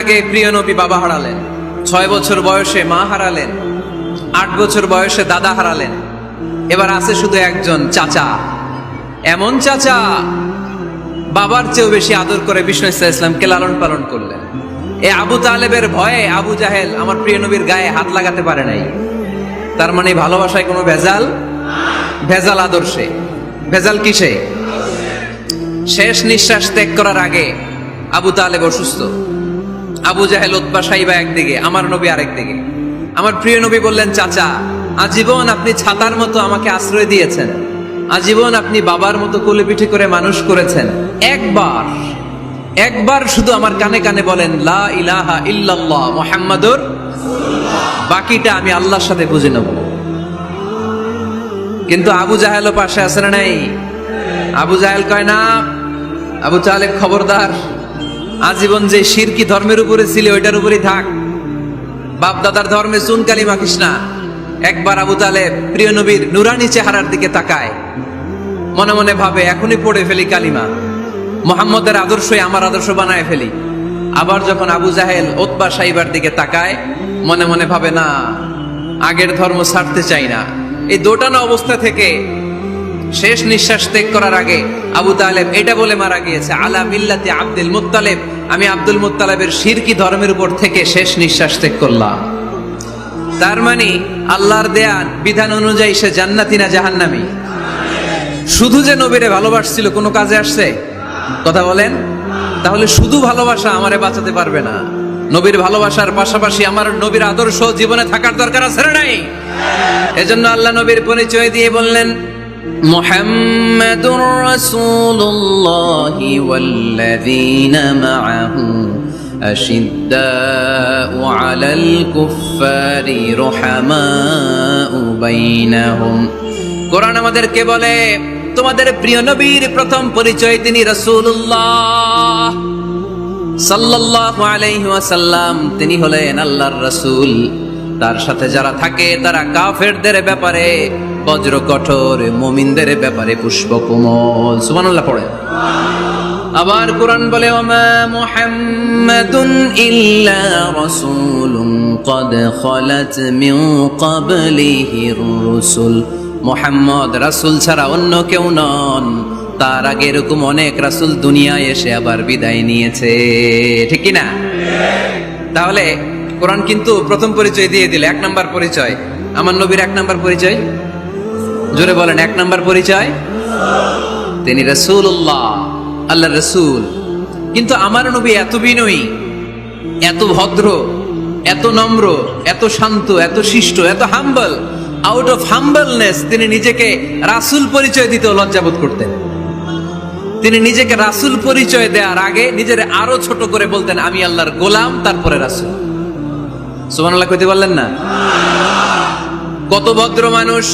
আগে প্রিয় নবী বাবা হারালেন, 6 বছর বয়সে মা হারালেন, 8 বছর বয়সে দাদা হারালেন। এবার আছে শুধু একজন চাচা, এমন চাচা বাবার চেয়েও বেশি আদর করে বিষ্ণু ইসলামকে লালন পালন করলেন। এ আবু তালেবের ভয়ে আবু জাহেল আমার প্রিয় নবীর গায়ে হাত লাগাতে পারে নাই। তার মানে ভালোবাসায় কোনো ভেজাল, ভেজাল আদর্শে, ভেজাল কিসে? শেষ নিঃশ্বাস ত্যাগ করার আগে আবু তালেব অসুস্থ, আবু জাহেল উতবা সাইবা একদিকে, আমার নবী আরেকদিকে। আমার প্রিয় নবী বললেন, চাচা আজীবন আপনি ছাতার মতো আমাকে আশ্রয় দিয়েছেন, আজীবন আপনি বাবার মতো কোলে পিঠে করে মানুষ করেছেন, একবার শুধু আমার কানে কানে বলেন লা ইলাহা ইল্লাল্লাহ মুহাম্মাদুর রাসূলুল্লাহ, বাকিটা আমি আল্লাহর সাথে বুঝে নেব। কিন্তু আবু জাহেলও পাশে আছে না নাই? আবু জাহেল কয় না, আবু তালেব খবরদার, আজীবন যে শিরকি ধর্মের উপরে ছিল ওইটার উপরেই থাক, বাপ দাদার ধর্মে চুন কালি মাখিস না। একবার আবু তালেব প্রিয় নবীর নুরানি চেহারার দিকে তাকায়, মনে মনে ভাবে এখনই পড়ে ফেলি কালিমা, মুহাম্মদের আদর্শই আমার আদর্শ বানায় ফেলি। আবার যখন আবু জাহেল উতবা সাইবার দিকে তাকায়, মনে মনে ভাবে না, আগের ধর্ম ছাড়তে চাই না। এই দোটানা অবস্থা থেকে শেষ নিঃশ্বাস ত্যাগ করার আগে আবু তালেব এটা বলে মারা গিয়েছে, আলা মিল্লাতি আব্দুল মুত্তালিব, আমি আব্দুল মুত্তালিবের শিরকি ধর্মের উপর থেকে শেষ নিঃশ্বাস ত্যাগ করলাম। তার মানে আল্লাহর দেয়া বিধান অনুযায়ী সে জান্নাতি না জাহান্নামী? শুধু যে নবীরে ভালোবাসছিল কোনো কাজে আসছে? কথা বলেন। তাহলে শুধু ভালোবাসা আমারে বাঁচাতে পারবে না, নবীর ভালোবাসার পাশাপাশি আমার নবীর আদর্শ জীবনে থাকার দরকার আছে না নাই? এজন্য আল্লাহ নবীর পরিচয় দিয়ে বললেন, মুহাম্মাদুর রাসূলুল্লাহি ওয়াল্লাযীনা মাআহু আশিদ্দাউ আলাল কুফফারি রুহামাউ বাইনাহুম। কোরআন আমাদেরকে বলে তোমাদের প্রিয় নবীর প্রথম পরিচয় তিনি রাসূলুল্লাহ সাল্লাল্লাহু আলাইহি ওয়াসাল্লাম, তিনি হলেন আল্লাহর রাসূল। তার সাথে যারা থাকে তারা কাফেরদের ব্যাপারে বজ্র কঠোর, মুমিনদের ব্যাপারে পুষ্পকোমল। সুবহানাল্লাহ পড়ে। আবার কোরআন বলে, ওমা মুহাম্মাদুন ইল্লা রাসূলুন ক্বাদ খালাত মিন ক্বাবলিহির রাসূল। মুহাম্মদ রাসূল ছাড়া অন্য কেউ নন, তার আগে এরকম অনেক রাসূল দুনিয়ায় এসে আবার বিদায় নিয়েছে, ঠিক কি না? তাহলে কোরআন কিন্তু প্রথম পরিচয় দিয়ে দিল, 1 নাম্বার পরিচয় আমার নবীর। 1 নাম্বার পরিচয়, জোরে বলেন, 1 নাম্বার পরিচয় তিনি রাসূলুল্লাহ, আল্লাহর রাসূল। কিন্তু আমার নবী এত বিনয়ী, এত ভদ্র, এত নম্র, এত শান্ত, এত শিষ্ট, এত হাম্বল। আউট অফ হাম্বলনেস তিনি নিজেকে রাসূল পরিচয় দিতে লজ্জাবোধ করতেন। তিনি নিজেকে রাসূল পরিচয় দেওয়ার আগে নিজের আরো ছোট করে বলতেন, আমি আল্লাহর গোলাম, তারপরে রাসূল। সুবহানাল্লাহ কইতে পারলেন না? কত ভদ্র মানুষ!